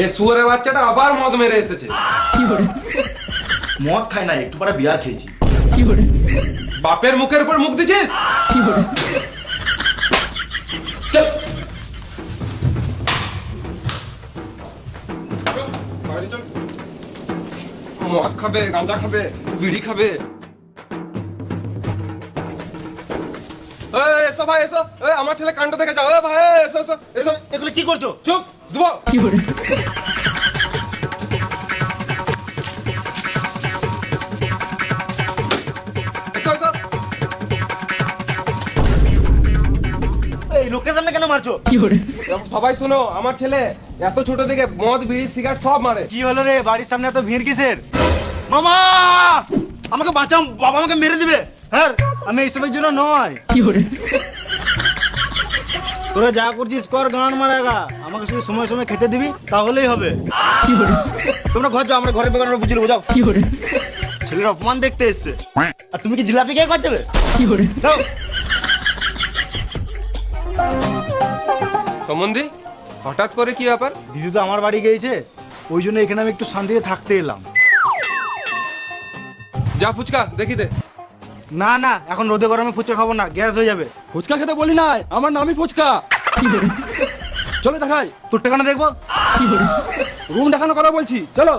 এ শুয়োরের বাচ্চাটা আবার মদ মেরে এসেছে। মদ খাই না, একটু পরে বিয়ার খেয়েছি। বাপের মুখের উপর মুখ দিছিস? চল চল, বাইরে চল। মদ খাবে, গাঁজা খাবে, বিড়ি খাবে। এই, এসো ভাই এসো। এই, আমার ছেলে কাণ্ড দেখে যাও। এই ভাই, এসো এসো এসো। এগুলো কি করছো? চুপ, দুবো। এসো এসো। এই লোকের সামনে কেন মারছো? সবাই শোনো, আমার ছেলে এত ছোট থেকে মদ বিড়ি সিগারেট সব মারে। কি হলো রে, বাড়ির সামনে এত ভিড় কিসের? মামা আমাকে বাঁচাও, বাবা আমাকে মেরে দিবে। হ্যাঁ, আমি এইসবের জন্য নয়। তোরা যা করছিস কর, গান মারাগা। আমাকে শুধু সময় সময় খেতে দিবি, তাহলেই হবে। তোমরা ঘর যাও, আমরা ঘরের বেগান বুঝে নেবো, যাও। ছেলের অপমান দেখতে এসছে, আর তুমি কি জিলাপি কে কর যাবে? যাও। সম্বন্ধী, হঠাৎ করে কি ব্যাপার? দিদি তো আমার বাড়ি গিয়েছে, ওই জন্য এখানে আমি একটু শান্তিতে থাকতে এলাম। যা ফুচকা দেখি দে। না না, এখন রোদে গরমে ফুচকা খাবো না, গ্যাস হয়ে যাবে। ফুচকা খেতে বলি নাই, আমার নামই ফুচকা। চলো দেখাই তোর টাকা না দেখবো। রুম দেখানোর কথা বলছি, চলো।